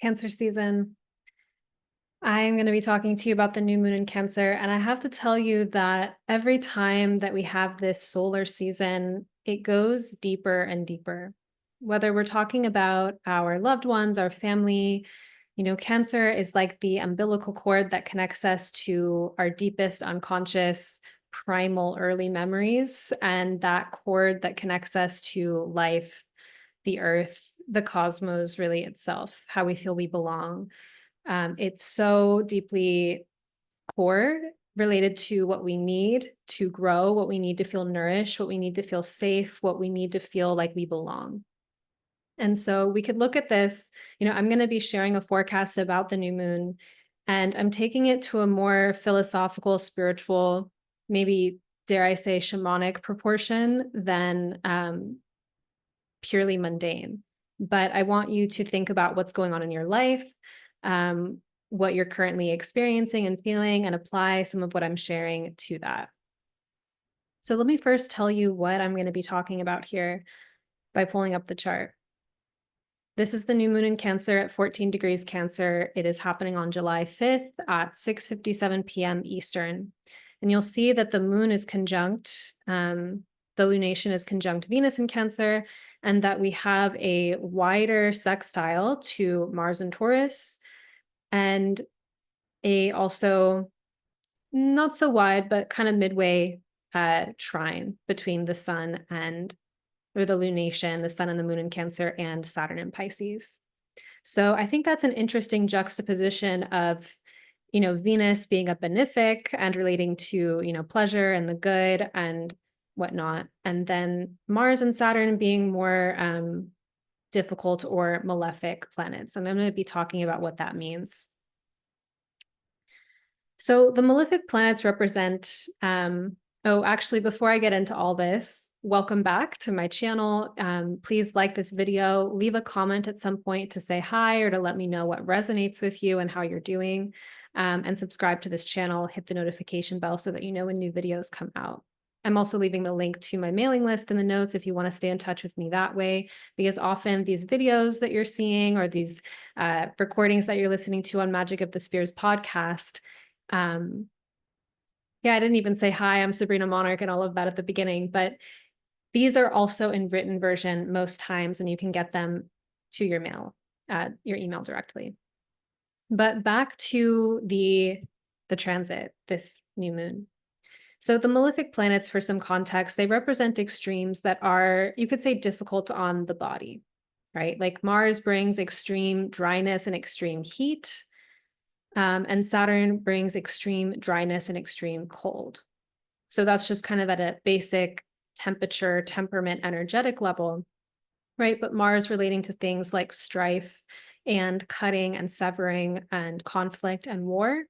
Cancer season. I'm going to be talking to you about the new moon in Cancer. And I have to tell you that every time that we have this solar season, it goes deeper and deeper. Whether we're talking about our loved ones, our family, Cancer is like the umbilical cord that connects us to our deepest unconscious, primal early memories, and that cord that connects us to life, the earth, the cosmos, really itself, how we feel we belong. It's so deeply core related to what we need to grow, what we need to feel nourished, what we need to feel safe, what we need to feel like we belong. And so we could look at this, I'm going to be sharing a forecast about the new moon, and I'm taking it to a more philosophical, spiritual, maybe dare I say shamanic proportion than purely mundane. But I want you to think about what's going on in your life, what you're currently experiencing and feeling, and apply some of what I'm sharing to that. So let me first tell you what I'm going to be talking about here by pulling up the chart. This is the new moon in Cancer at 14 degrees Cancer. It is happening on July 5th at 6:57 p.m. Eastern. And you'll see that the moon is conjunct, the lunation is conjunct Venus in Cancer, and that we have a wider sextile to Mars and Taurus, and a also not so wide, but kind of midway trine between the sun and, or the lunation, the sun and the moon in Cancer, and Saturn in Pisces. So I think that's an interesting juxtaposition of, Venus being a benefic and relating to, pleasure and the good and whatnot. And then Mars and Saturn being more difficult or malefic planets. And I'm going to be talking about what that means. So the malefic planets represent, actually, before I get into all this, welcome back to my channel. Please like this video, leave a comment at some point to say hi or to let me know what resonates with you and how you're doing, and subscribe to this channel, hit the notification bell so that you know when new videos come out. I'm also leaving the link to my mailing list in the notes if you want to stay in touch with me that way, because often these videos that you're seeing or these recordings that you're listening to on Magic of the Spheres podcast, yeah, I didn't even say, hi, I'm Sabrina Monarch and all of that at the beginning, but these are also in written version most times, and you can get them to your email directly. But back to the transit, this new moon. So the malefic planets, for some context, they represent extremes that are, you could say, difficult on the body, right? Like Mars brings extreme dryness and extreme heat. And Saturn brings extreme dryness and extreme cold. So that's just kind of at a basic temperature, temperament, energetic level, right? But Mars relating to things like strife and cutting and severing and conflict and war.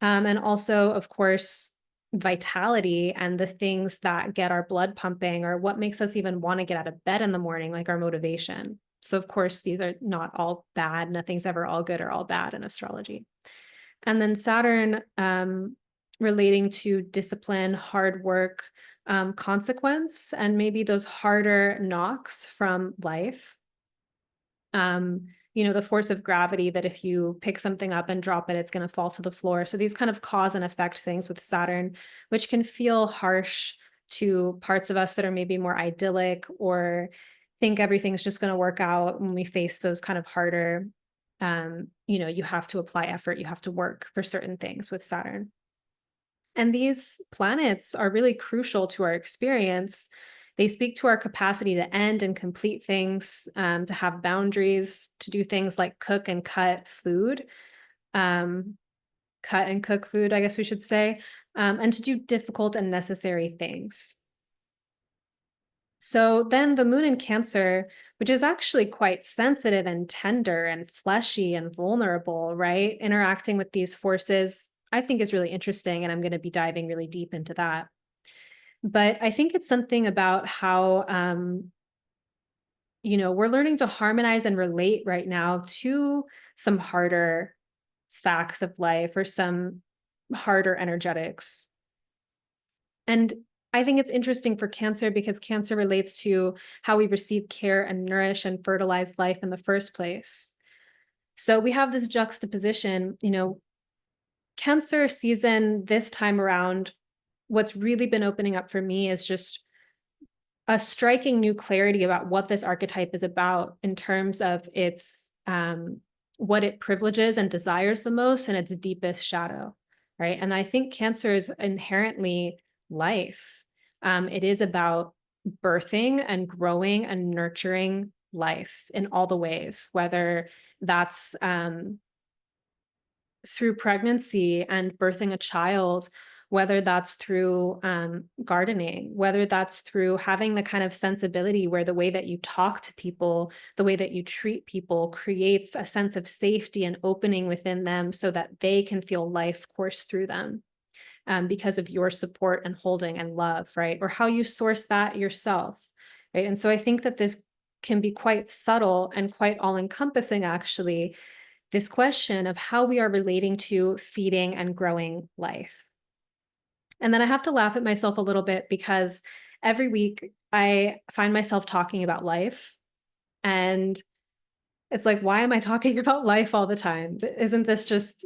And also, of course, vitality and the things that get our blood pumping, or what makes us even want to get out of bed in the morning, like our motivation. So of course, these are not all bad. Nothing's ever all good or all bad in astrology. And then Saturn relating to discipline, hard work, consequence, and maybe those harder knocks from life. The force of gravity, that if you pick something up and drop it, it's going to fall to the floor. So these kind of cause and effect things with Saturn, which can feel harsh to parts of us that are maybe more idyllic or think everything's just going to work out. When we face those kind of harder, you have to apply effort, you have to work for certain things with Saturn. And these planets are really crucial to our experience. They speak to our capacity to end and complete things, to have boundaries, to do things like cook and cut food, cut and cook food, I guess we should say, and to do difficult and necessary things. So then the moon in Cancer, which is actually quite sensitive and tender and fleshy and vulnerable, right? Interacting with these forces, I think is really interesting, and I'm going to be diving really deep into that. But I think it's something about how, we're learning to harmonize and relate right now to some harder facts of life or some harder energetics. And I think it's interesting for Cancer because Cancer relates to how we receive care and nourish and fertilize life in the first place. So we have this juxtaposition, Cancer season this time around, what's really been opening up for me is just a striking new clarity about what this archetype is about in terms of its what it privileges and desires the most and its deepest shadow, right? And I think Cancer is inherently life. It is about birthing and growing and nurturing life in all the ways, whether that's through pregnancy and birthing a child, whether that's through gardening, whether that's through having the kind of sensibility where the way that you talk to people, the way that you treat people creates a sense of safety and opening within them so that they can feel life course through them because of your support and holding and love, right? Or how you source that yourself, right? And so I think that this can be quite subtle and quite all encompassing, actually, this question of how we are relating to feeding and growing life. And then I have to laugh at myself a little bit because every week I find myself talking about life. And it's like, why am I talking about life all the time? Isn't this just,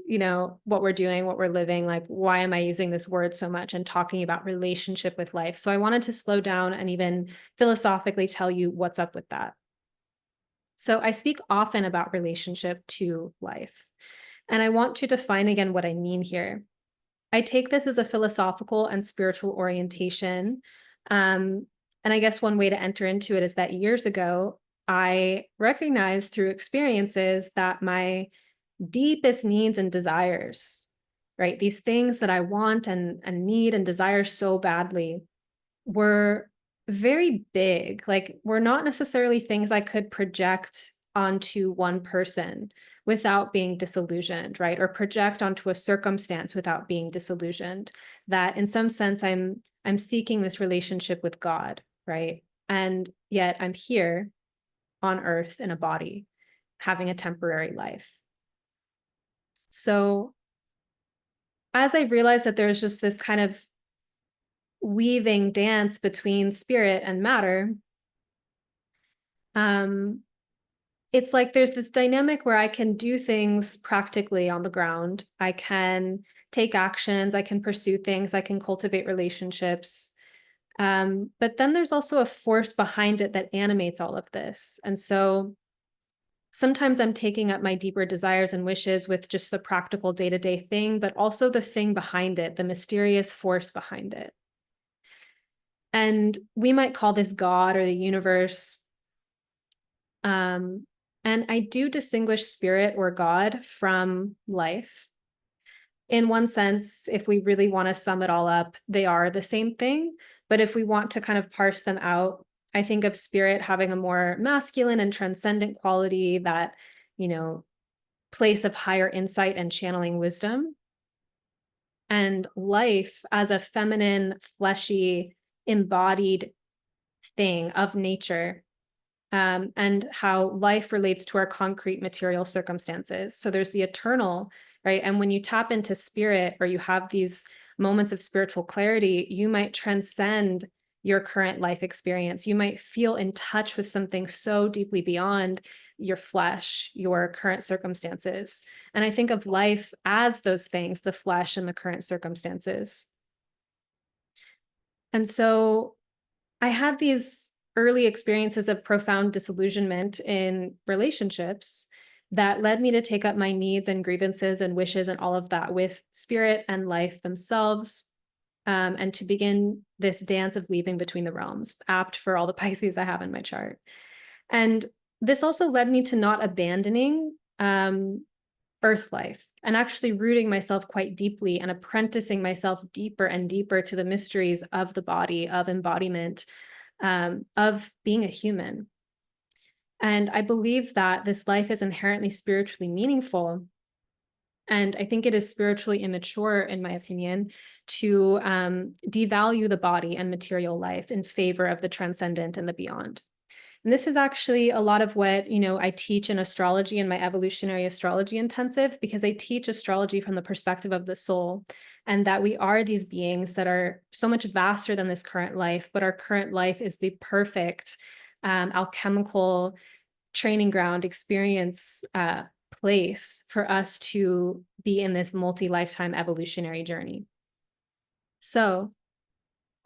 what we're doing, what we're living? Like, why am I using this word so much and talking about relationship with life? So I wanted to slow down and even philosophically tell you what's up with that. So I speak often about relationship to life. And I want to define again what I mean here. I take this as a philosophical and spiritual orientation. And I guess one way to enter into it is that years ago, I recognized through experiences that my deepest needs and desires, right, these things that I want and need and desire so badly, were very big. Like, were not necessarily things I could project onto one person without being disillusioned, right? Or project onto a circumstance without being disillusioned. That in some sense I'm seeking this relationship with God, right? And yet I'm here on earth in a body, having a temporary life. So as I realized that there's just this kind of weaving dance between spirit and matter, um, it's like there's this dynamic where I can do things practically on the ground. I can take actions, I can pursue things, I can cultivate relationships. But then there's also a force behind it that animates all of this. And so sometimes I'm taking up my deeper desires and wishes with just the practical day-to-day thing, but also the thing behind it, the mysterious force behind it. And we might call this God or the universe. And I do distinguish spirit or God from life. In one sense, if we really want to sum it all up, they are the same thing. But if we want to kind of parse them out, I think of spirit having a more masculine and transcendent quality, that, place of higher insight and channeling wisdom. And life as a feminine, fleshy, embodied thing of nature, and how life relates to our concrete material circumstances. So there's the eternal, right? And when you tap into spirit or you have these moments of spiritual clarity, you might transcend your current life experience. You might feel in touch with something so deeply beyond your flesh, your current circumstances. And I think of life as those things, the flesh and the current circumstances. And so I had these early experiences of profound disillusionment in relationships that led me to take up my needs and grievances and wishes and all of that with spirit and life themselves, and to begin this dance of weaving between the realms, apt for all the Pisces I have in my chart. And this also led me to not abandoning earth life and actually rooting myself quite deeply and apprenticing myself deeper and deeper to the mysteries of the body, of embodiment, of being a human. And I believe that this life is inherently spiritually meaningful. And I think it is spiritually immature, in my opinion, to devalue the body and material life in favor of the transcendent and the beyond. And this is actually a lot of what, I teach in astrology in my evolutionary astrology intensive, because I teach astrology from the perspective of the soul, and that we are these beings that are so much vaster than this current life, but our current life is the perfect alchemical training ground experience place for us to be in this multi-lifetime evolutionary journey. So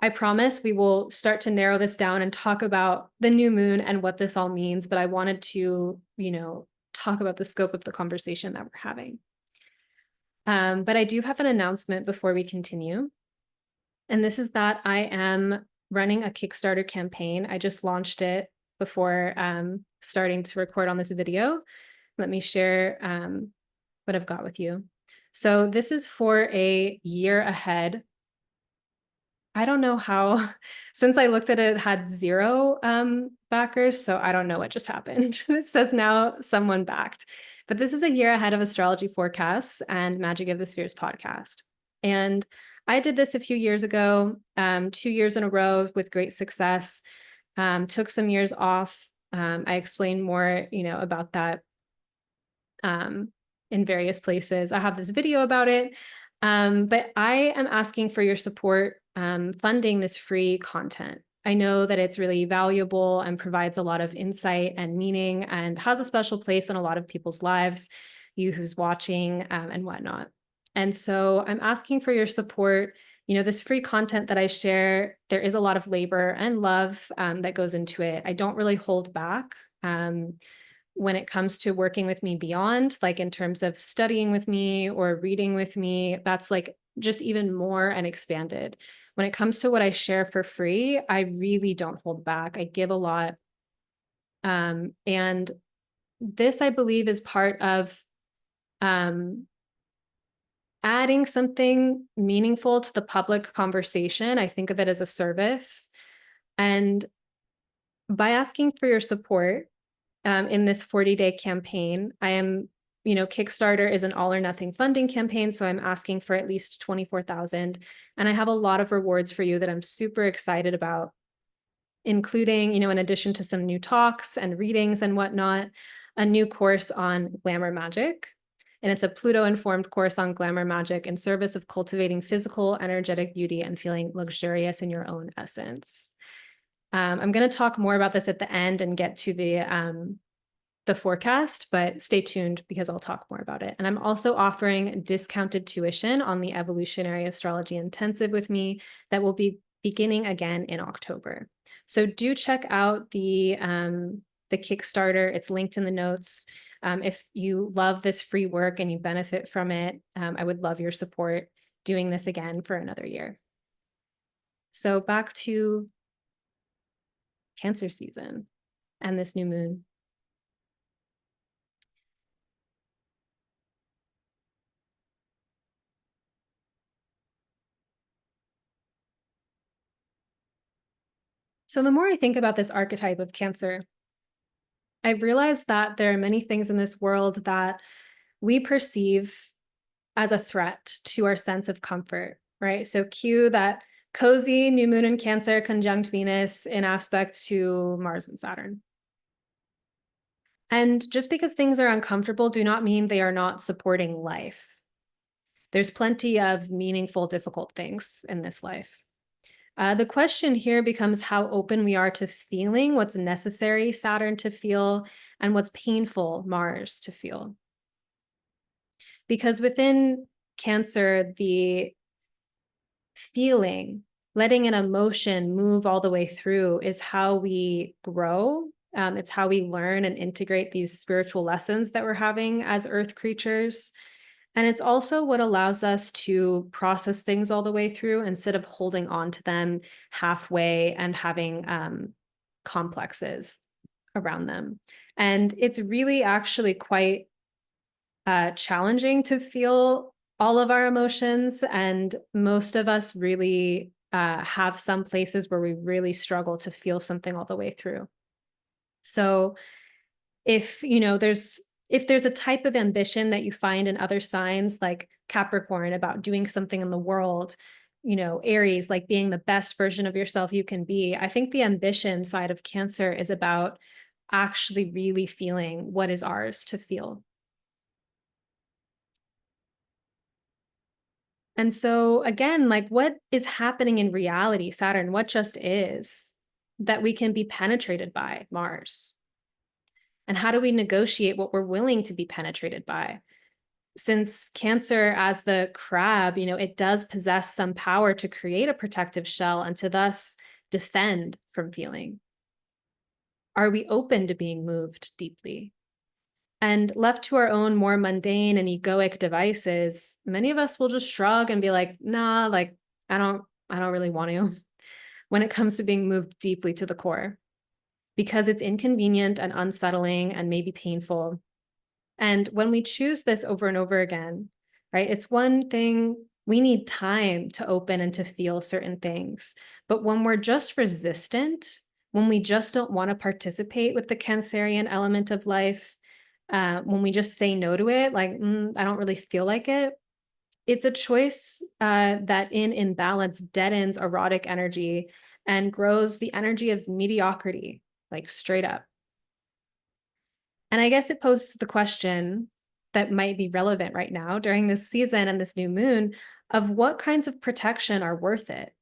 I promise we will start to narrow this down and talk about the new moon and what this all means, but I wanted to, talk about the scope of the conversation that we're having. But I do have an announcement before we continue. And this is that I am running a Kickstarter campaign. I just launched it before starting to record on this video. Let me share what I've got with you. So this is for a year ahead. I don't know how, since I looked at it, it had 0 backers. So I don't know what just happened. It says now someone backed. But this is a year ahead of astrology forecasts and Magic of the Spheres podcast. And I did this a few years ago, 2 years in a row with great success, took some years off. I explained more, about that in various places. I have this video about it, but I am asking for your support funding this free content. I know that it's really valuable and provides a lot of insight and meaning and has a special place in a lot of people's lives, you who's watching and whatnot. And so I'm asking for your support. This free content that I share, there is a lot of labor and love that goes into it. I don't really hold back. When it comes to working with me beyond, like in terms of studying with me or reading with me, that's like just even more and expanded. When it comes to what I share for free, I really don't hold back. I give a lot. And this, I believe, is part of adding something meaningful to the public conversation. I think of it as a service. And by asking for your support, in this 40-day campaign, I am, Kickstarter is an all or nothing funding campaign. So I'm asking for at least 24,000. And I have a lot of rewards for you that I'm super excited about, including, in addition to some new talks and readings and whatnot, a new course on glamour magic. And it's a Pluto-informed course on glamour magic in service of cultivating physical, energetic beauty and feeling luxurious in your own essence. I'm going to talk more about this at the end and get to the forecast, but stay tuned because I'll talk more about it. And I'm also offering discounted tuition on the Evolutionary Astrology Intensive with me that will be beginning again in October. So do check out the Kickstarter. It's linked in the notes. If you love this free work and you benefit from it, I would love your support doing this again for another year. So back to Cancer season and this new moon. So the more I think about this archetype of Cancer, I've realized that there are many things in this world that we perceive as a threat to our sense of comfort, right? So cue that cozy new moon in Cancer conjunct Venus in aspect to Mars and Saturn. And just because things are uncomfortable do not mean they are not supporting life. There's plenty of meaningful, difficult things in this life. The question here becomes how open we are to feeling what's necessary, Saturn to feel, and what's painful, Mars to feel. Because within Cancer, the feeling, letting an emotion move all the way through is how we grow. It's how we learn and integrate these spiritual lessons that we're having as Earth creatures. And it's also what allows us to process things all the way through instead of holding on to them halfway and having complexes around them. And it's really actually quite challenging to feel all of our emotions. And most of us really have some places where we really struggle to feel something all the way through. So if there's a type of ambition that you find in other signs like Capricorn about doing something in the world, Aries, like being the best version of yourself you can be, I think the ambition side of Cancer is about actually really feeling what is ours to feel. And so again, like what is happening in reality, Saturn, what just is that we can be penetrated by Mars? And how do we negotiate what we're willing to be penetrated by? Since Cancer, as the crab, it does possess some power to create a protective shell and to thus defend from feeling. Are we open to being moved deeply? And left to our own more mundane and egoic devices, many of us will just shrug and be like, nah, like I don't really want to when it comes to being moved deeply to the core because it's inconvenient and unsettling and maybe painful. And when we choose this over and over again, right, it's one thing we need time to open and to feel certain things. But when we're just resistant, when we just don't want to participate with the Cancerian element of life, when we just say no to it, like, I don't really feel like it, it's a choice that in imbalance deadens erotic energy and grows the energy of mediocrity, like straight up. And I guess it poses the question that might be relevant right now during this season and this new moon of what kinds of protection are worth it.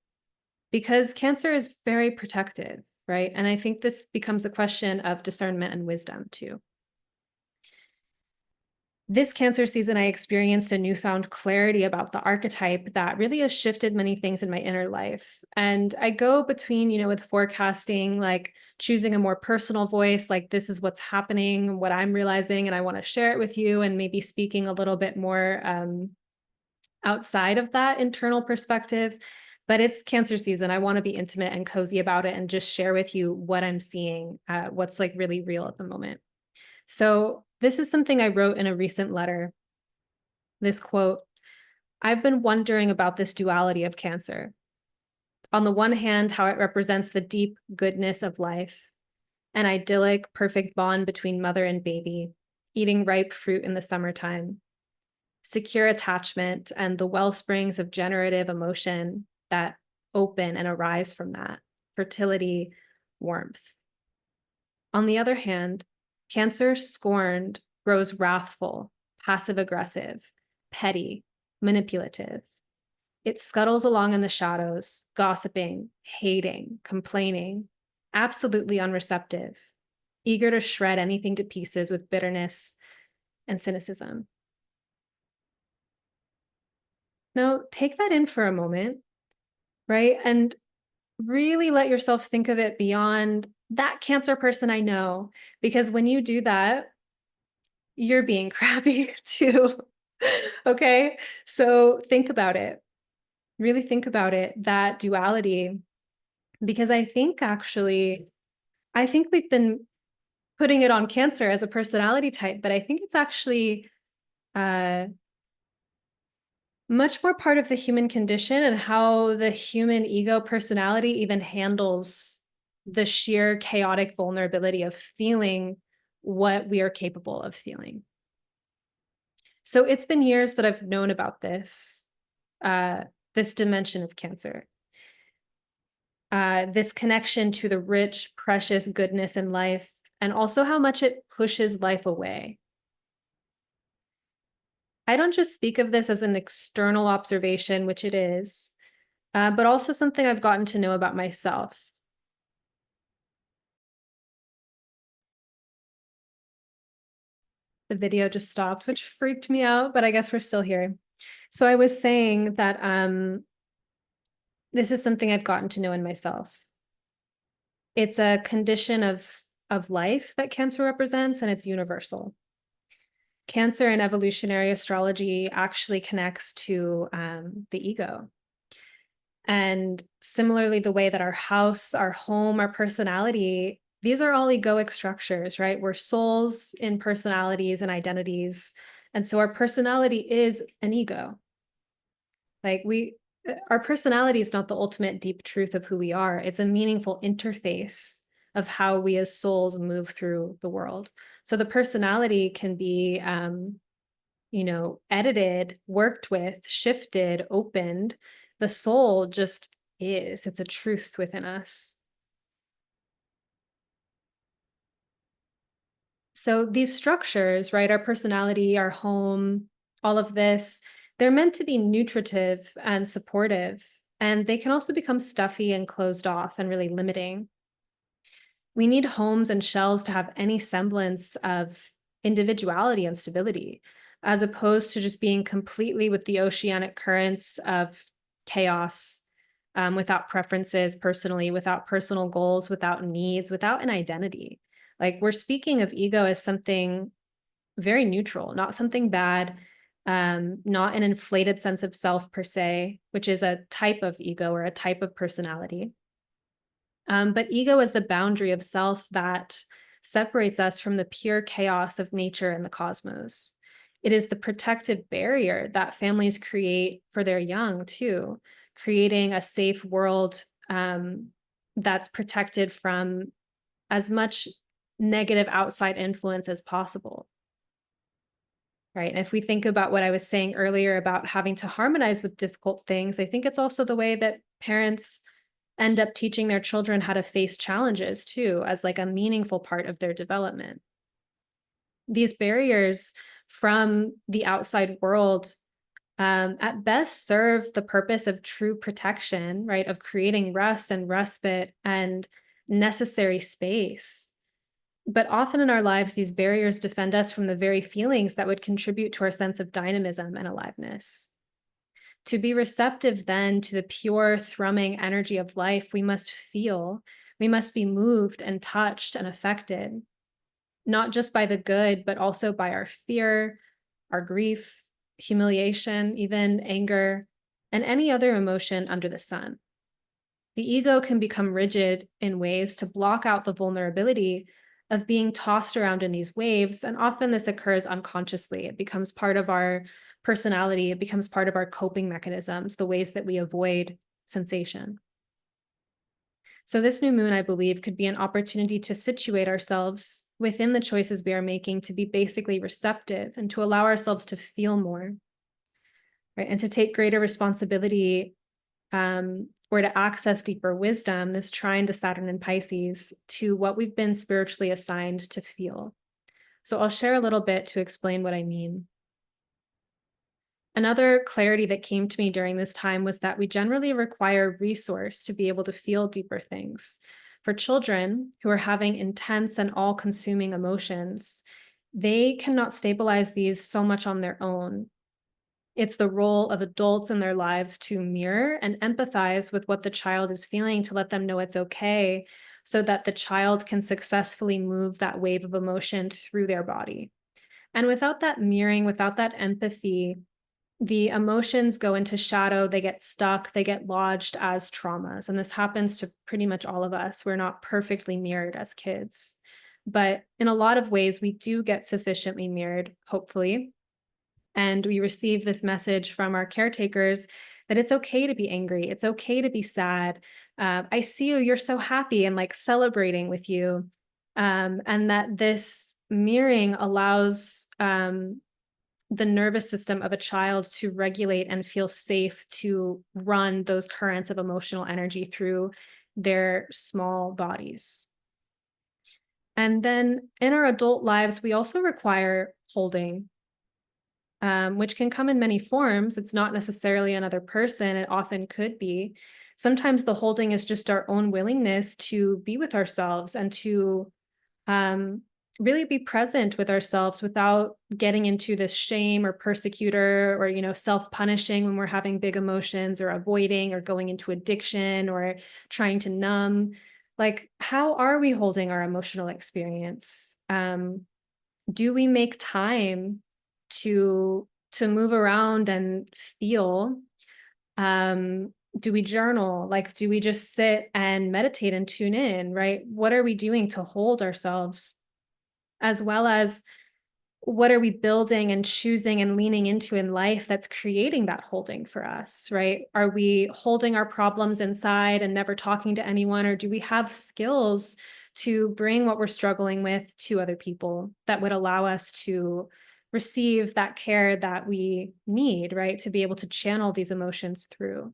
Because Cancer is very protective, right? And I think this becomes a question of discernment and wisdom too. This Cancer season, I experienced a newfound clarity about the archetype that really has shifted many things in my inner life. And I go between, with forecasting, like choosing a more personal voice, like this is what's happening, what I'm realizing, and I want to share it with you, and maybe speaking a little bit more outside of that internal perspective. But it's Cancer season. I want to be intimate and cozy about it and just share with you what I'm seeing, what's like really real at the moment. So this is something I wrote in a recent letter. This quote, I've been wondering about this duality of Cancer. On the one hand, how it represents the deep goodness of life, an idyllic, perfect bond between mother and baby, eating ripe fruit in the summertime, secure attachment, and the well springs of generative emotion that open and arise from that, fertility, warmth. On the other hand, Cancer scorned grows wrathful, passive aggressive, petty, manipulative. It scuttles along in the shadows, gossiping, hating, complaining, absolutely unreceptive, eager to shred anything to pieces with bitterness and cynicism. Now, take that in for a moment, right? And really let yourself think of it beyond that Cancer person I know, because when you do that, you're being crappy too. Okay. So think about it. Really think about it, that duality, because I think we've been putting it on Cancer as a personality type, but I think it's actually uh, much more part of the human condition and how the human ego personality even handles the sheer chaotic vulnerability of feeling what we are capable of feeling. So it's been years that I've known about this dimension of Cancer, this connection to the rich, precious goodness in life, and also how much it pushes life away. I don't just speak of this as an external observation, which it is, but also something I've gotten to know about myself. The video just stopped, which freaked me out, but I guess we're still here. So I was saying that this is something I've gotten to know in myself. It's a condition of life that Cancer represents, and it's universal. Cancer in evolutionary astrology actually connects to the ego. And similarly, the way that our house, our home, our personality, these are all egoic structures, right? We're souls in personalities and identities. And so our personality is an ego. Like our personality is not the ultimate deep truth of who we are. It's a meaningful interface of how we as souls move through the world. So the personality can be, edited, worked with, shifted, opened. The soul just is. It's a truth within us. So these structures, right, our personality, our home, all of this, they're meant to be nutritive and supportive. And they can also become stuffy and closed off and really limiting. We need homes and shells to have any semblance of individuality and stability, as opposed to just being completely with the oceanic currents of chaos, without preferences personally, without personal goals, without needs, without an identity. Like, we're speaking of ego as something very neutral, not something bad, not an inflated sense of self per se, which is a type of ego or a type of personality. But ego is the boundary of self that separates us from the pure chaos of nature and the cosmos. It is the protective barrier that families create for their young, too, creating a safe world that's protected from as much negative outside influence as possible. Right. And if we think about what I was saying earlier about having to harmonize with difficult things, I think it's also the way that parents end up teaching their children how to face challenges too, as like a meaningful part of their development. These barriers from the outside world, at best serve the purpose of true protection, right? Of creating rest and respite and necessary space. But often in our lives, these barriers defend us from the very feelings that would contribute to our sense of dynamism and aliveness. To be receptive then to the pure, thrumming energy of life, we must feel, we must be moved and touched and affected, not just by the good, but also by our fear, our grief, humiliation, even anger, and any other emotion under the sun. The ego can become rigid in ways to block out the vulnerability of being tossed around in these waves. And often this occurs unconsciously. It becomes part of our personality, it becomes part of our coping mechanisms, the ways that we avoid sensation. So, this new moon, I believe, could be an opportunity to situate ourselves within the choices we are making, to be basically receptive and to allow ourselves to feel more, right? And to take greater responsibility, or to access deeper wisdom, this trine to Saturn and Pisces, to what we've been spiritually assigned to feel. So I'll share a little bit to explain what I mean. Another clarity that came to me during this time was that we generally require resource to be able to feel deeper things. For children who are having intense and all-consuming emotions, they cannot stabilize these so much on their own. It's the role of adults in their lives to mirror and empathize with what the child is feeling, to let them know it's okay, so that the child can successfully move that wave of emotion through their body. And without that mirroring, without that empathy, the emotions go into shadow, they get stuck, they get lodged as traumas. And this happens to pretty much all of us. We're not perfectly mirrored as kids. But in a lot of ways, we do get sufficiently mirrored, hopefully. And we receive this message from our caretakers that it's okay to be angry. It's okay to be sad. I see you, you're so happy, and like celebrating with you. And that this mirroring allows the nervous system of a child to regulate and feel safe to run those currents of emotional energy through their small bodies. And then in our adult lives, we also require holding, which can come in many forms. It's not necessarily another person, it often could be. Sometimes the holding is just our own willingness to be with ourselves and to um, really be present with ourselves without getting into this shame or persecutor or, self-punishing when we're having big emotions, or avoiding or going into addiction or trying to numb. Like, how are we holding our emotional experience? Do we make time to move around and feel? Do we journal? Like, do we just sit and meditate and tune in, right? What are we doing to hold ourselves? As well as, what are we building and choosing and leaning into in life that's creating that holding for us, right? Are we holding our problems inside and never talking to anyone? Or do we have skills to bring what we're struggling with to other people that would allow us to receive that care that we need, right? To be able to channel these emotions through.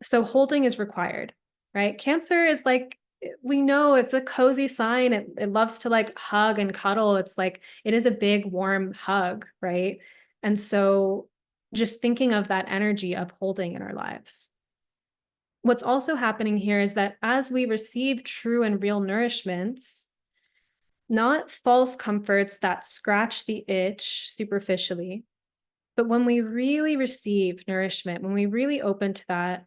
So holding is required, right? Cancer is like, we know it's a cozy sign. It loves to like hug and cuddle. It's like, it is a big, warm hug, right? And so just thinking of that energy of holding in our lives. What's also happening here is that as we receive true and real nourishments, not false comforts that scratch the itch superficially, but when we really receive nourishment, when we really open to that,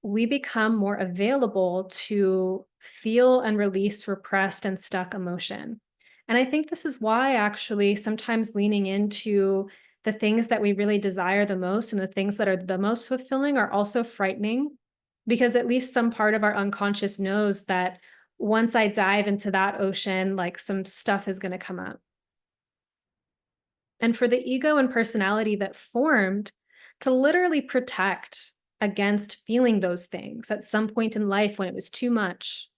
we become more available to feel and release repressed and stuck emotion. And I think this is why, actually, sometimes leaning into the things that we really desire the most and the things that are the most fulfilling are also frightening, because at least some part of our unconscious knows that once I dive into that ocean, like some stuff is going to come up. And for the ego and personality that formed to literally protect against feeling those things at some point in life when it was too much,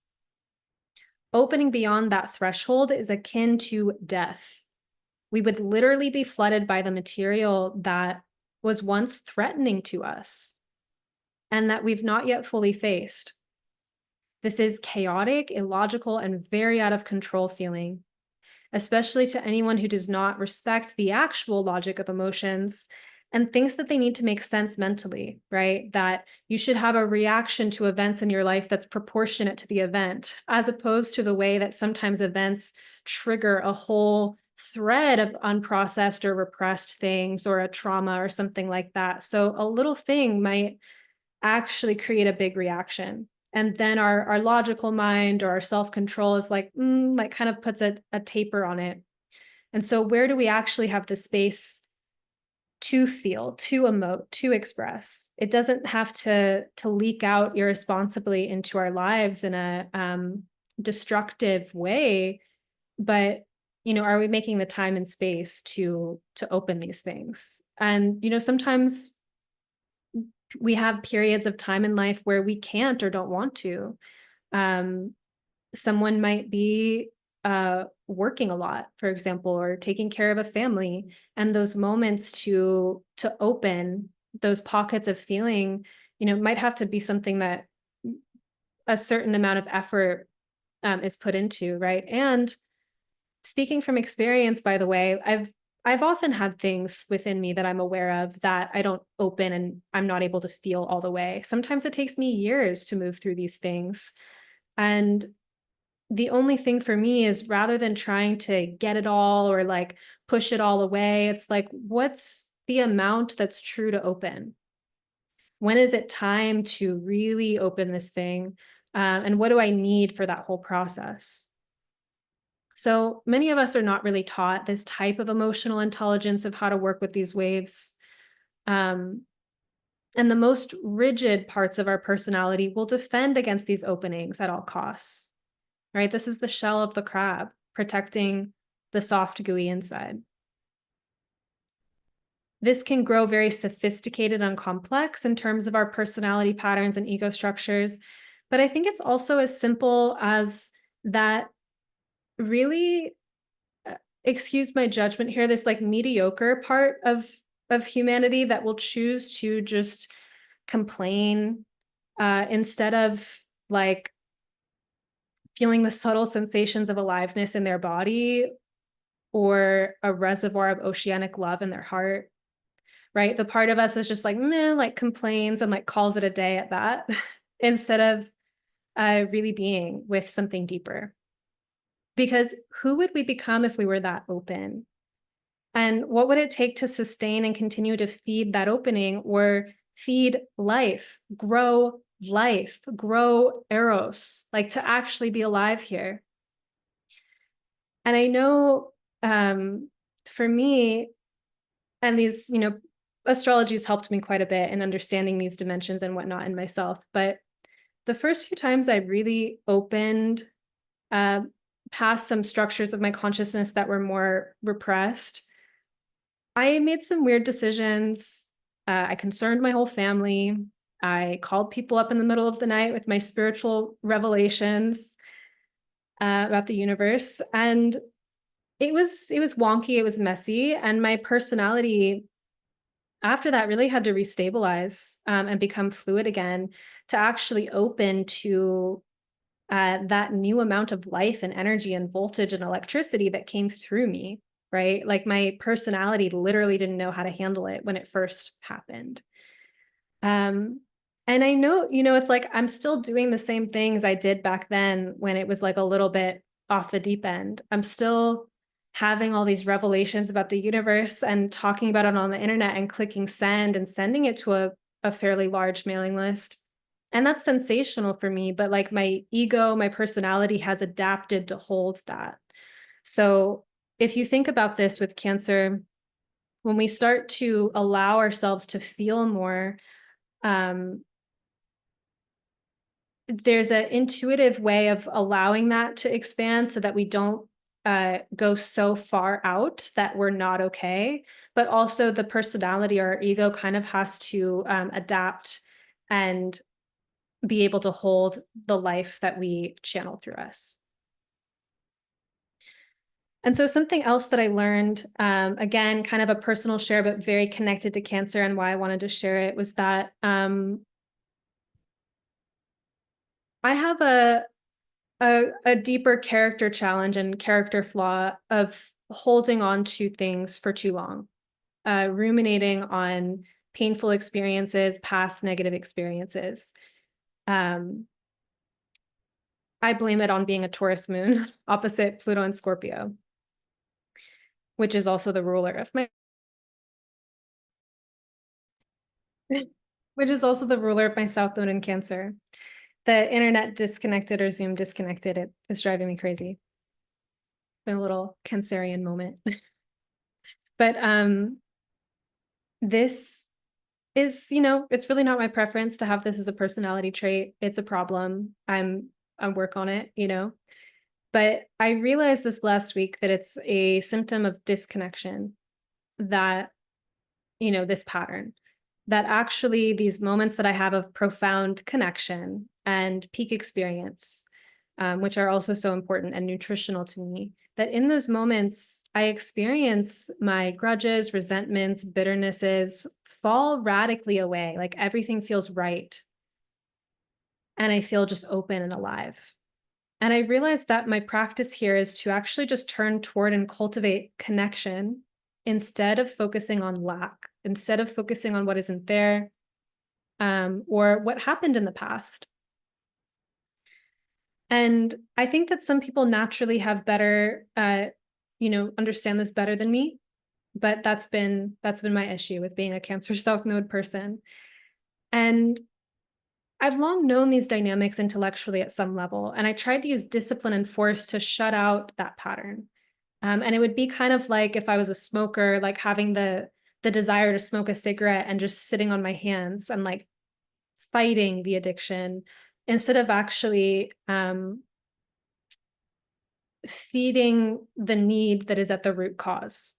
opening beyond that threshold is akin to death. We would literally be flooded by the material that was once threatening to us and that we've not yet fully faced. This is chaotic, illogical, and very out of control feeling, especially to anyone who does not respect the actual logic of emotions and thinks that they need to make sense mentally, right? That you should have a reaction to events in your life that's proportionate to the event, as opposed to the way that sometimes events trigger a whole thread of unprocessed or repressed things or a trauma or something like that. So a little thing might actually create a big reaction. And then our logical mind or our self-control is like kind of puts a taper on it. And so where do we actually have the space to feel, to emote, to express? It doesn't have to leak out irresponsibly into our lives in a destructive way, but are we making the time and space to open these things? And sometimes we have periods of time in life where we can't or don't want to. Um, Someone might be working a lot, for example, or taking care of a family, and those moments to open those pockets of feeling, might have to be something that a certain amount of effort is put into, right? And speaking from experience, by the way, I've often had things within me that I'm aware of that I don't open and I'm not able to feel all the way. Sometimes it takes me years to move through these things. And the only thing for me is, rather than trying to get it all or like push it all away, it's like, what's the amount that's true to open? When is it time to really open this thing? And what do I need for that whole process? So many of us are not really taught this type of emotional intelligence of how to work with these waves. Um, and the most rigid parts of our personality will defend against these openings at all costs, right? This is the shell of the crab, protecting the soft, gooey inside. This can grow very sophisticated and complex in terms of our personality patterns and ego structures. But I think it's also as simple as that, really, excuse my judgment here, this like mediocre part of humanity that will choose to just complain instead of like feeling the subtle sensations of aliveness in their body or a reservoir of oceanic love in their heart, right? The part of us is just like, meh, like complains and like calls it a day at that instead of really being with something deeper. Because who would we become if we were that open? And what would it take to sustain and continue to feed that opening, or feed life, grow eros, like to actually be alive here? And I know for me, and these, astrology has helped me quite a bit in understanding these dimensions and whatnot in myself. But the first few times I really opened uh, past some structures of my consciousness that were more repressed, I made some weird decisions. I concerned my whole family. I called people up in the middle of the night with my spiritual revelations about the universe. And it was wonky, it was messy. And my personality after that really had to restabilize and become fluid again, to actually open to that new amount of life and energy and voltage and electricity that came through me, right? Like my personality literally didn't know how to handle it when it first happened. Um, And I know, it's like I'm still doing the same things I did back then when it was like a little bit off the deep end. I'm still having all these revelations about the universe and talking about it on the internet and clicking send and sending it to a fairly large mailing list. And that's sensational for me, but like my ego, my personality has adapted to hold that. So if you think about this with Cancer, when we start to allow ourselves to feel more, um, there's an intuitive way of allowing that to expand so that we don't go so far out that we're not okay. But also, the personality or our ego kind of has to adapt and be able to hold the life that we channel through us. And so, something else that I learned, again, kind of a personal share, but very connected to Cancer and why I wanted to share it, was that I have a deeper character challenge and character flaw of holding on to things for too long, ruminating on painful experiences, past negative experiences. Um, I blame it on being a Taurus moon opposite Pluto and Scorpio, which is also the ruler of my which is also the ruler of my South Node in Cancer. The internet disconnected or Zoom disconnected. It's driving me crazy. Been a little Cancerian moment. But this is, it's really not my preference to have this as a personality trait. It's a problem. I work on it. But I realized this last week that it's a symptom of disconnection, that, this pattern, that actually these moments that I have of profound connection and peak experience, which are also so important and nutritional to me, that in those moments, I experience my grudges, resentments, bitternesses fall radically away. Like everything feels right. And I feel just open and alive. And I realized that my practice here is to actually just turn toward and cultivate connection instead of focusing on lack, instead of focusing on what isn't there, or what happened in the past. And I think that some people naturally have better, understand this better than me. But that's been my issue with being a Cancer South Node person. And I've long known these dynamics intellectually at some level, and I tried to use discipline and force to shut out that pattern. And it would be kind of like if I was a smoker, like having the desire to smoke a cigarette and just sitting on my hands and like fighting the addiction instead of actually feeding the need that is at the root cause.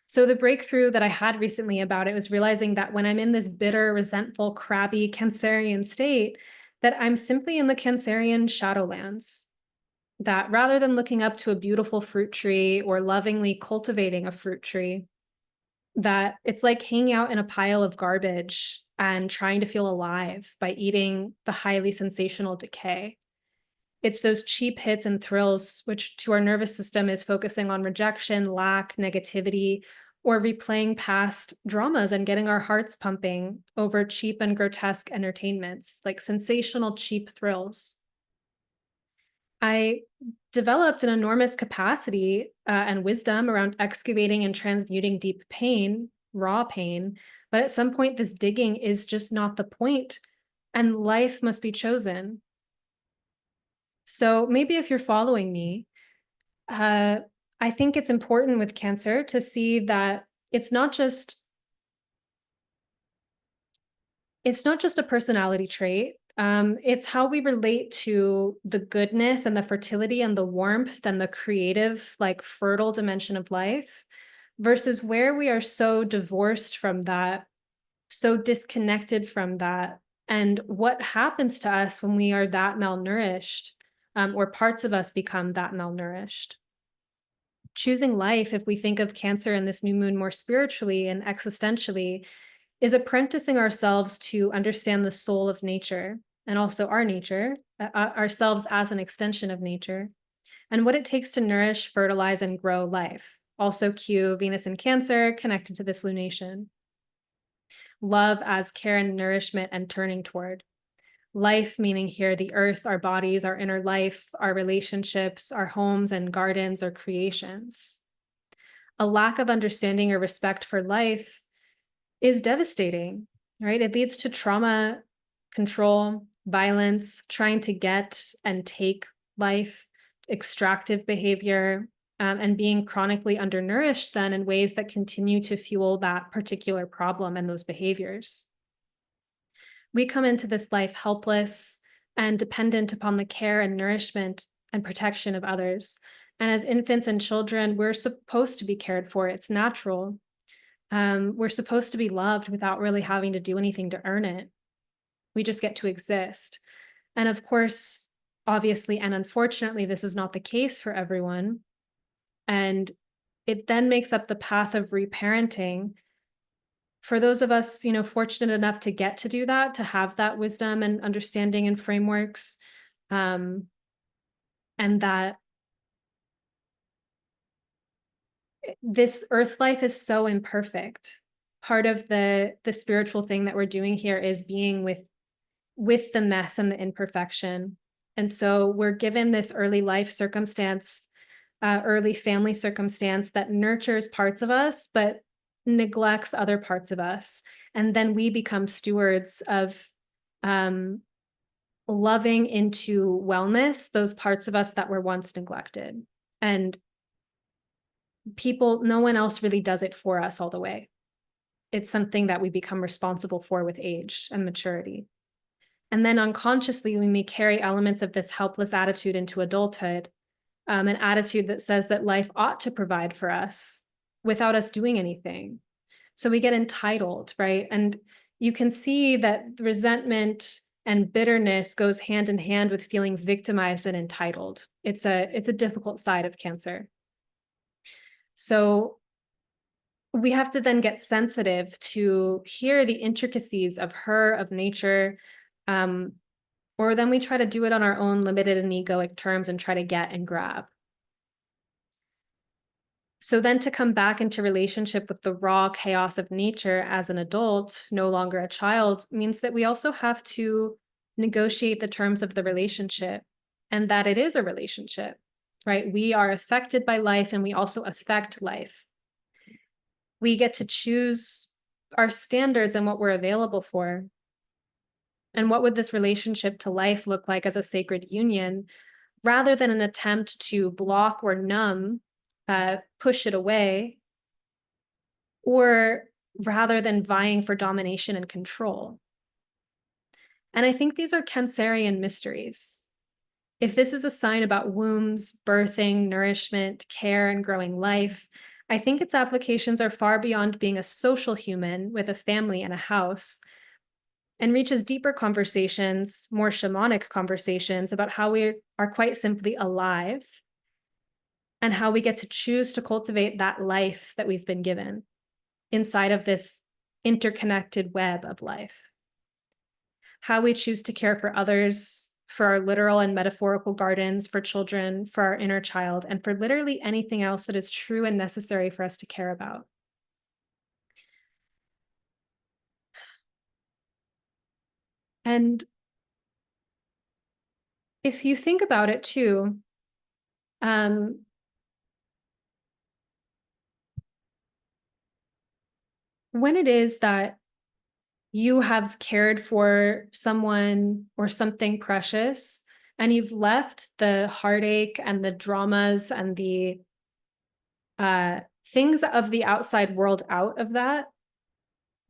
So the breakthrough that I had recently about it was realizing that when I'm in this bitter, resentful, crabby Cancerian state, that I'm simply in the Cancerian shadowlands. That rather than looking up to a beautiful fruit tree or lovingly cultivating a fruit tree, that it's like hanging out in a pile of garbage and trying to feel alive by eating the highly sensational decay. It's those cheap hits and thrills, which to our nervous system is focusing on rejection, lack, negativity, or replaying past dramas and getting our hearts pumping over cheap and grotesque entertainments, like sensational, cheap thrills. I developed an enormous capacity and wisdom around excavating and transmuting deep pain, raw pain. But at some point, this digging is just not the point, and life must be chosen. So maybe if you're following me, I think it's important with Cancer to see that it's not just a personality trait. It's how we relate to the goodness and the fertility and the warmth and the creative, like fertile dimension of life, versus where we are so divorced from that, so disconnected from that, and what happens to us when we are that malnourished, or parts of us become that malnourished. Choosing life, if we think of Cancer and this new moon more spiritually and existentially, is apprenticing ourselves to understand the soul of nature and also our nature, ourselves as an extension of nature, and what it takes to nourish, fertilize, and grow life. Also, cue Venus in Cancer connected to this lunation. Love as care and nourishment and turning toward. Life, meaning here the earth, our bodies, our inner life, our relationships, our homes and gardens or creations. A lack of understanding or respect for life is devastating, right? It leads to trauma, control, violence, trying to get and take life, extractive behavior, and being chronically undernourished then in ways that continue to fuel that particular problem and those behaviors. We come into this life helpless and dependent upon the care and nourishment and protection of others. And as infants and children, we're supposed to be cared for. It's natural. We're supposed to be loved without really having to do anything to earn it. We just get to exist. And of course, obviously, and unfortunately, this is not the case for everyone. And it then makes up the path of reparenting for those of us, fortunate enough to get to do that, to have that wisdom and understanding and frameworks, um, and that this earth life is so imperfect. Part of the spiritual thing that we're doing here is being with the mess and the imperfection. And so we're given this early life circumstance, early family circumstance that nurtures parts of us, but neglects other parts of us. And then we become stewards of loving into wellness those parts of us that were once neglected. And no one else really does it for us all the way. It's something that we become responsible for with age and maturity. And then unconsciously, we may carry elements of this helpless attitude into adulthood, an attitude that says that life ought to provide for us without us doing anything. So we get entitled, right? And you can see that resentment and bitterness goes hand in hand with feeling victimized and entitled. It's a difficult side of Cancer. So we have to then get sensitive to hear the intricacies of her, of nature, or then we try to do it on our own limited and egoic terms and try to get and grab. So then to come back into relationship with the raw chaos of nature as an adult, no longer a child, means that we also have to negotiate the terms of the relationship and that it is a relationship, right? We are affected by life and we also affect life. We get to choose our standards and what we're available for. And what would this relationship to life look like as a sacred union, rather than an attempt to block or numb, push it away, or rather than vying for domination and control. And I think these are Cancerian mysteries. If this is a sign about wombs, birthing, nourishment, care, and growing life, I think its applications are far beyond being a social human with a family and a house, and reaches deeper conversations, more shamanic conversations about how we are quite simply alive and how we get to choose to cultivate that life that we've been given inside of this interconnected web of life. How we choose to care for others, for our literal and metaphorical gardens, for children, for our inner child, and for literally anything else that is true and necessary for us to care about. And if you think about it too, um, when it is that you have cared for someone or something precious and you've left the heartache and the dramas and the things of the outside world out of that,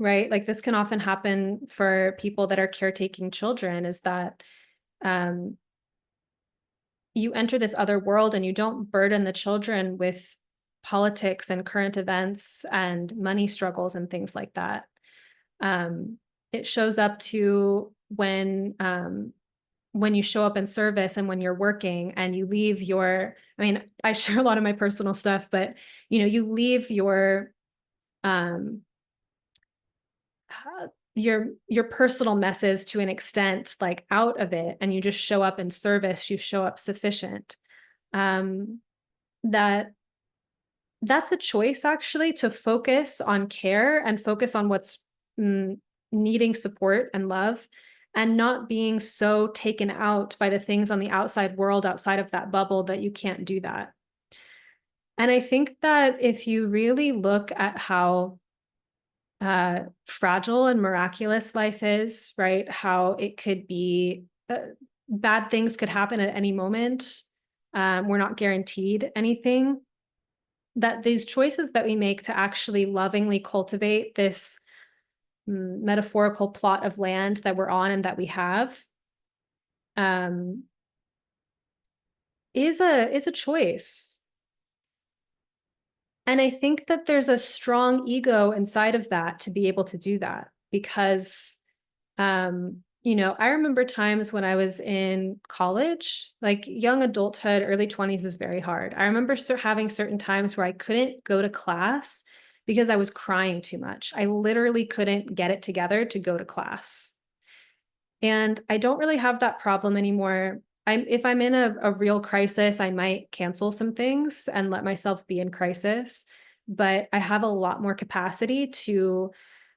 right? Like this can often happen for people that are caretaking children, is that um, you enter this other world and you don't burden the children with politics and current events and money struggles and things like that. It shows up to when you show up in service and when you're working and you leave I share a lot of my personal stuff, but you leave um, your personal messes to an extent like out of it, and you just show up in service, you show up sufficient. That that's a choice actually, to focus on care and focus on what's mm, needing support and love, and not being so taken out by the things on the outside world outside of that bubble that you can't do that. And I think that if you really look at how fragile and miraculous life is, right? How it could be bad things could happen at any moment. We're not guaranteed anything. That these choices that we make to actually lovingly cultivate this metaphorical plot of land that we're on and that we have um, is a choice. And I think that there's a strong ego inside of that to be able to do that because I remember times when I was in college, like young adulthood, early 20s is very hard. I remember having certain times where I couldn't go to class because I was crying too much. I literally couldn't get it together to go to class. And I don't really have that problem anymore. If I'm in a real crisis, I might cancel some things and let myself be in crisis. But I have a lot more capacity to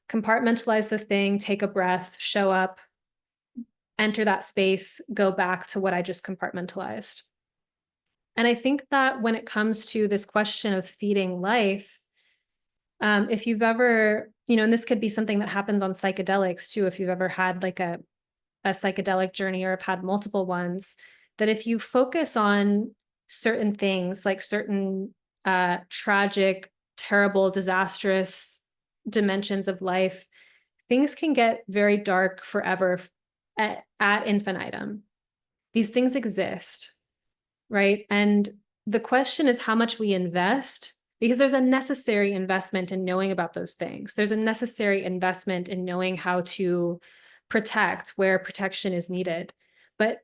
compartmentalize the thing, take a breath, show up, enter that space, go back to what I just compartmentalized. And I think that when it comes to this question of feeding life, if you've ever, and this could be something that happens on psychedelics too, if you've ever had like a psychedelic journey or have had multiple ones, that if you focus on certain things, like certain tragic, terrible, disastrous dimensions of life, things can get very dark forever at infinitum. These things exist, right? And the question is how much we invest, because there's a necessary investment in knowing about those things. There's a necessary investment in knowing how to protect where protection is needed. But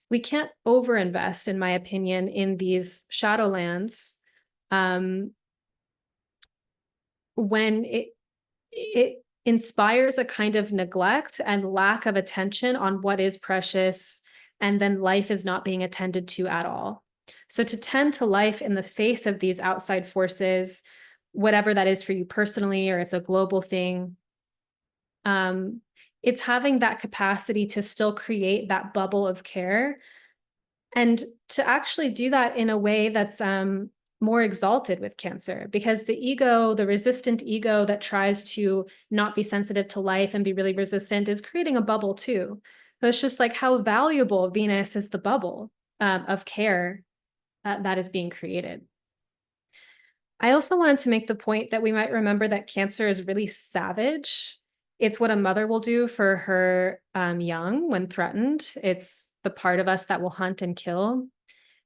we can't overinvest, in my opinion, in these shadowlands when it inspires a kind of neglect and lack of attention on what is precious, and then life is not being attended to at all. So to tend to life in the face of these outside forces, whatever that is for you personally, or it's a global thing, it's having that capacity to still create that bubble of care and to actually do that in a way that's more exalted with cancer, because the ego, the resistant ego that tries to not be sensitive to life and be really resistant, is creating a bubble too. But it's just like how valuable Venus is the bubble of care that is being created. I also wanted to make the point that we might remember that cancer is really savage. It's what a mother will do for her young when threatened. It's the part of us that will hunt and kill.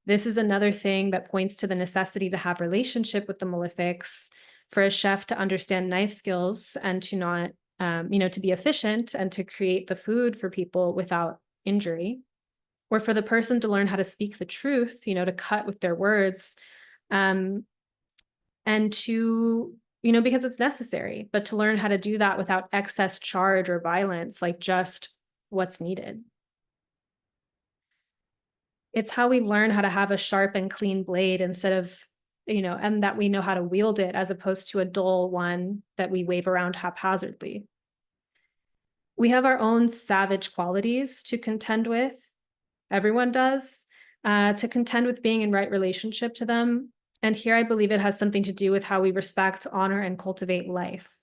This is another thing that points to the necessity to have relationship with the malefics, for a chef to understand knife skills and to not, to be efficient and to create the food for people without injury, or for the person to learn how to speak the truth, to cut with their words, and to, because it's necessary, but to learn how to do that without excess charge or violence, like just what's needed. It's how we learn how to have a sharp and clean blade instead of, and that we know how to wield it as opposed to a dull one that we wave around haphazardly. We have our own savage qualities to contend with. Everyone does, to contend with being in right relationship to them. And here I believe it has something to do with how we respect, honor, and cultivate life.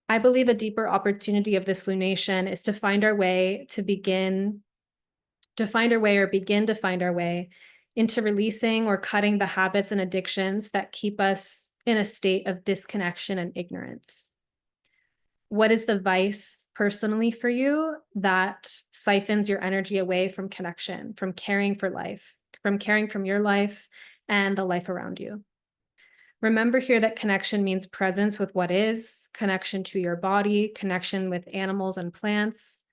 I believe a deeper opportunity of this lunation is to find our way, to begin to find our way or begin to find our way into releasing or cutting the habits and addictions that keep us in a state of disconnection and ignorance. What is the vice personally for you that siphons your energy away from connection, from caring for life, from caring from your life and the life around you? Remember here that connection means presence with what is, connection to your body, connection with animals and plants,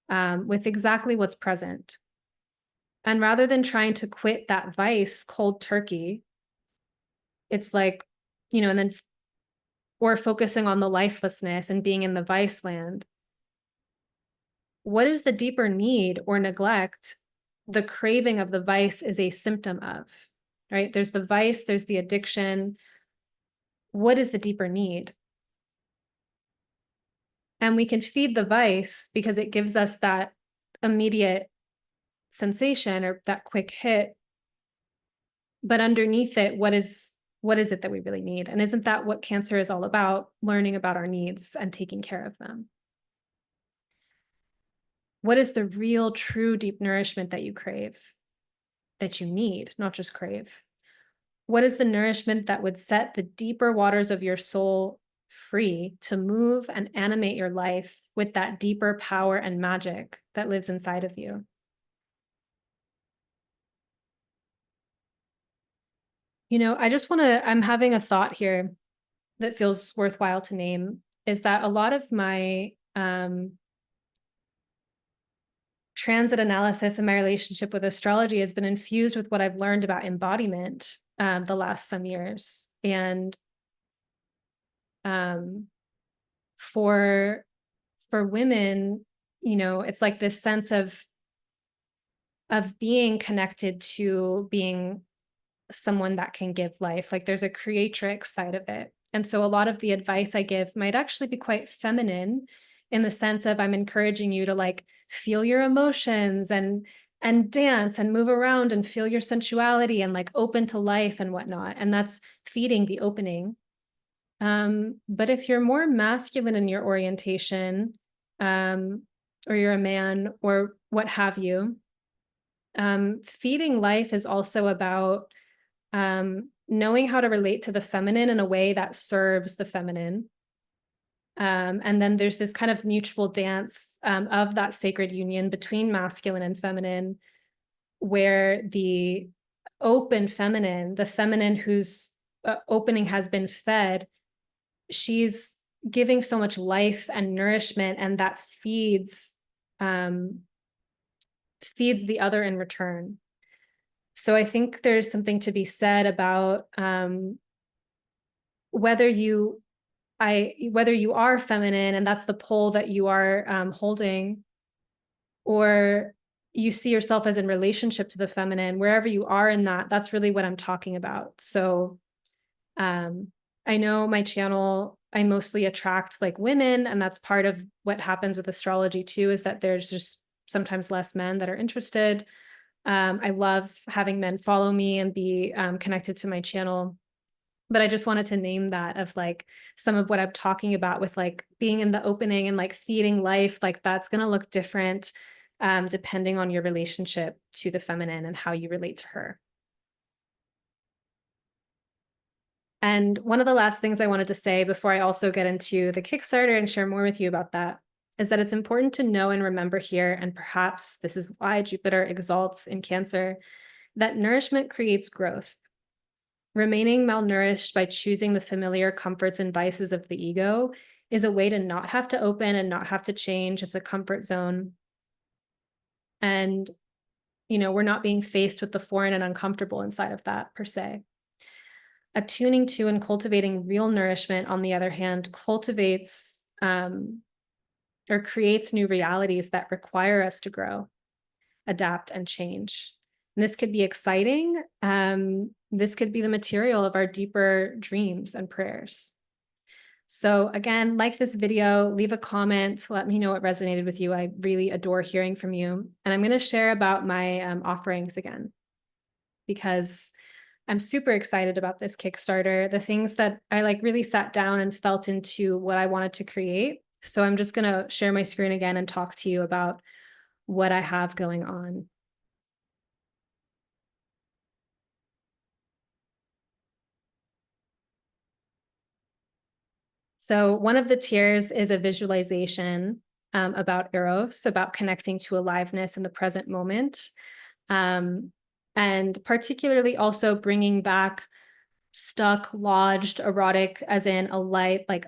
with exactly what's present. And rather than trying to quit that vice cold turkey, it's like, and then, or focusing on the lifelessness and being in the vice land. What is the deeper need or neglect the craving of the vice is a symptom of, right? There's the vice, there's the addiction. What is the deeper need? And we can feed the vice because it gives us that immediate sensation or that quick hit. But underneath it, what is it that we really need? And isn't that what cancer is all about? Learning about our needs and taking care of them. What is the real, true, deep nourishment that you crave, that you need, not just crave? What is the nourishment that would set the deeper waters of your soul free to move and animate your life with that deeper power and magic that lives inside of you? I'm having a thought here that feels worthwhile to name, is that a lot of my transit analysis and my relationship with astrology has been infused with what I've learned about embodiment the last some years. And um, for women, it's like this sense of being connected to being someone that can give life. Like there's a creatrix side of it. And so a lot of the advice I give might actually be quite feminine in the sense of I'm encouraging you to like feel your emotions and dance and move around and feel your sensuality and like open to life and whatnot. And that's feeding the opening. But if you're more masculine in your orientation, or you're a man or what have you, feeding life is also about knowing how to relate to the feminine in a way that serves the feminine. And then there's this kind of mutual dance of that sacred union between masculine and feminine, where the open feminine, the feminine whose opening has been fed, she's giving so much life and nourishment, and that feeds the other in return. So I think there's something to be said about whether you are feminine and that's the pole that you are holding, or you see yourself as in relationship to the feminine, wherever you are in that, that's really what I'm talking about. So I know my channel, I mostly attract like women, and that's part of what happens with astrology too, is that there's just sometimes less men that are interested. I love having men follow me and be connected to my channel. But I just wanted to name that of like some of what I'm talking about with like being in the opening and like feeding life, like that's going to look different depending on your relationship to the feminine and how you relate to her. And one of the last things I wanted to say before I also get into the Kickstarter and share more with you about that is that it's important to know and remember here, and perhaps this is why Jupiter exalts in Cancer, that nourishment creates growth. Remaining malnourished by choosing the familiar comforts and vices of the ego is a way to not have to open and not have to change. It's a comfort zone. And, we're not being faced with the foreign and uncomfortable inside of that per se. Attuning to and cultivating real nourishment, on the other hand, cultivates or creates new realities that require us to grow, adapt, and change. And this could be exciting. This could be the material of our deeper dreams and prayers. So again, like this video, leave a comment, let me know what resonated with you. I really adore hearing from you. And I'm going to share about my offerings again, because I'm super excited about this Kickstarter, the things that I like really sat down and felt into what I wanted to create. So I'm just going to share my screen again and talk to you about what I have going on. So one of the tiers is a visualization about Eros, about connecting to aliveness in the present moment. And particularly also bringing back stuck, lodged, erotic, as in alive, like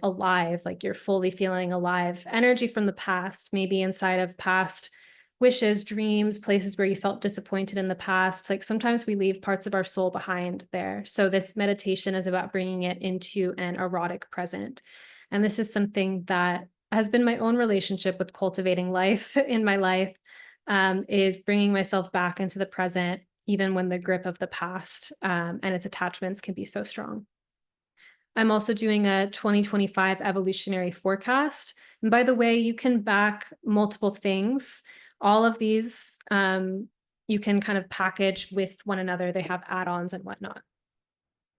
you're fully feeling alive, energy from the past, maybe inside of past wishes, dreams, places where you felt disappointed in the past. Like sometimes we leave parts of our soul behind there. So this meditation is about bringing it into an erotic present. And this is something that has been my own relationship with cultivating life in my life, is bringing myself back into the present, even when the grip of the past and its attachments can be so strong. I'm also doing a 2025 evolutionary forecast. And by the way, you can back multiple things. All of these you can kind of package with one another. They have add-ons and whatnot.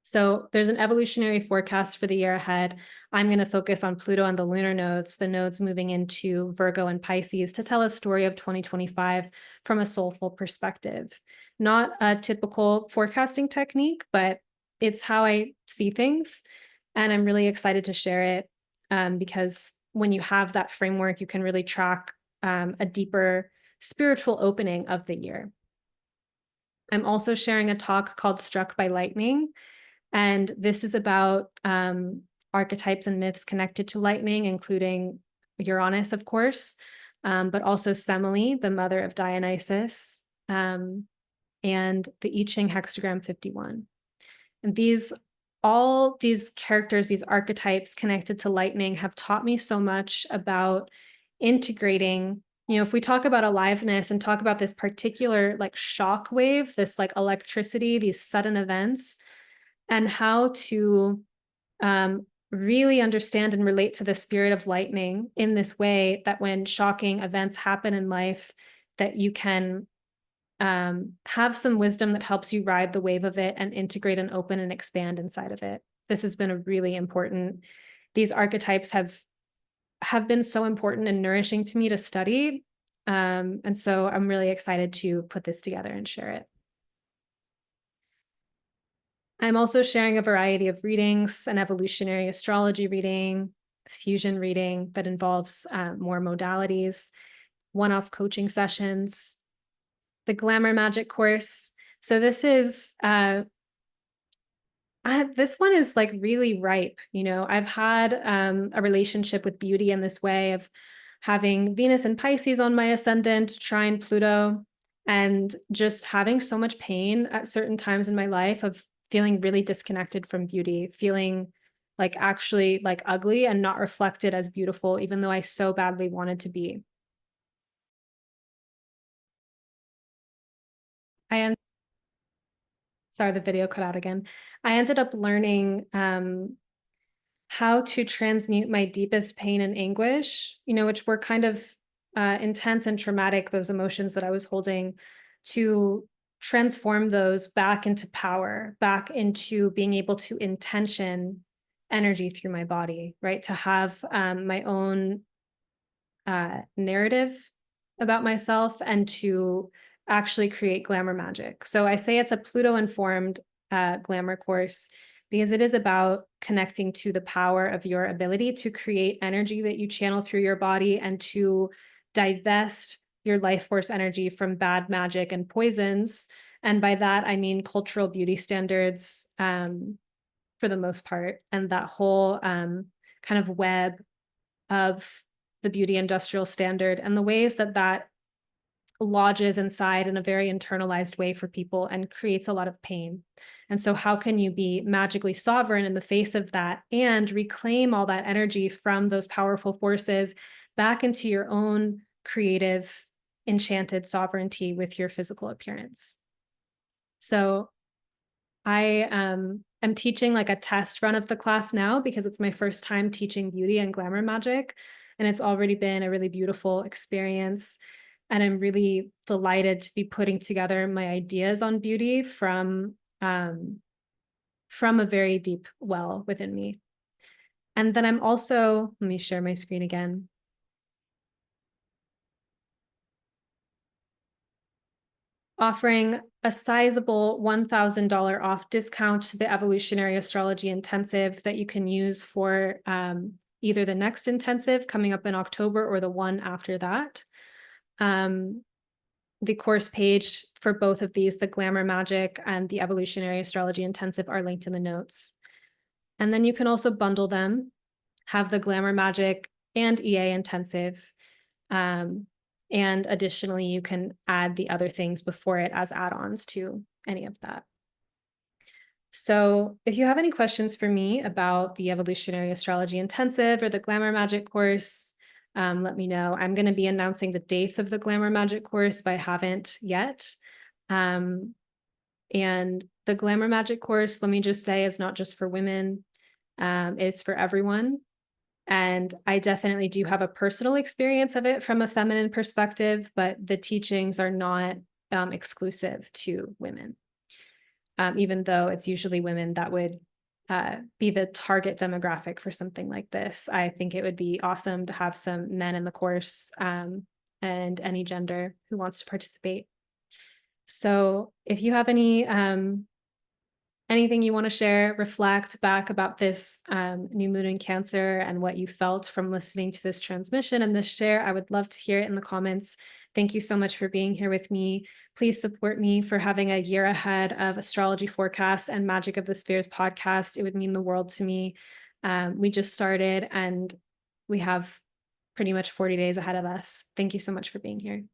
So there's an evolutionary forecast for the year ahead. I'm going to focus on Pluto and the lunar nodes, the nodes moving into Virgo and Pisces, to tell a story of 2025 from a soulful perspective. Not a typical forecasting technique, but it's how I see things. And I'm really excited to share it because when you have that framework, you can really track a deeper spiritual opening of the year. I'm also sharing a talk called Struck by Lightning. And this is about archetypes and myths connected to lightning, including Uranus, of course, but also Semele, the mother of Dionysus, and the I Ching hexagram 51. And all these characters, these archetypes connected to lightning have taught me so much about integrating. If we talk about aliveness and talk about this particular like shock wave, this like electricity, these sudden events, and how to really understand and relate to the spirit of lightning in this way that when shocking events happen in life, that you can have some wisdom that helps you ride the wave of it and integrate and open and expand inside of it. This has been a really important, these archetypes have been so important and nourishing to me to study. And so I'm really excited to put this together and share it. I'm also sharing a variety of readings, an evolutionary astrology reading, fusion reading that involves more modalities, one-off coaching sessions, the Glamour Magic course. So this one is like really ripe. I've had a relationship with beauty in this way of having Venus and Pisces on my ascendant, trine Pluto, and just having so much pain at certain times in my life of feeling really disconnected from beauty, feeling like actually like ugly and not reflected as beautiful, even though I so badly wanted to be. Sorry, the video cut out again. I ended up learning how to transmute my deepest pain and anguish, which were kind of intense and traumatic, those emotions that I was holding, to transform those back into power, back into being able to intention energy through my body, right? To have my own narrative about myself and to actually create glamour magic. So I say it's a Pluto-informed glamour course because it is about connecting to the power of your ability to create energy that you channel through your body and to divest your life force energy from bad magic and poisons. And by that, I mean cultural beauty standards for the most part, and that whole kind of web of the beauty industrial standard and the ways that lodges inside in a very internalized way for people and creates a lot of pain. And so how can you be magically sovereign in the face of that and reclaim all that energy from those powerful forces back into your own creative, enchanted sovereignty with your physical appearance? So I am teaching like a test run of the class now because it's my first time teaching beauty and glamour magic. And it's already been a really beautiful experience. And I'm really delighted to be putting together my ideas on beauty from a very deep well within me. And then I'm also, let me share my screen again. Offering a sizable $1,000 off discount to the Evolutionary Astrology Intensive that you can use for either the next intensive coming up in October or the one after that. The course page for both of these, the Glamour Magic and the Evolutionary Astrology Intensive, are linked in the notes. And then you can also bundle them, have the Glamour Magic and EA Intensive. And additionally, you can add the other things before it as add-ons to any of that. So if you have any questions for me about the Evolutionary Astrology Intensive or the Glamour Magic course, let me know. I'm going to be announcing the dates of the Glamour Magic course, but I haven't yet. And the Glamour Magic course, let me just say, is not just for women. It's for everyone. And I definitely do have a personal experience of it from a feminine perspective, but the teachings are not exclusive to women, even though it's usually women that would be the target demographic for something like this. I think it would be awesome to have some men in the course, and any gender who wants to participate. So if you have anything you want to share, reflect back about this new moon in Cancer and what you felt from listening to this transmission and this share, I would love to hear it in the comments. Thank you so much for being here with me. Please support me for having a year ahead of astrology forecasts and Magic of the Spheres podcast. It would mean the world to me. We just started and we have pretty much 40 days ahead of us. Thank you so much for being here.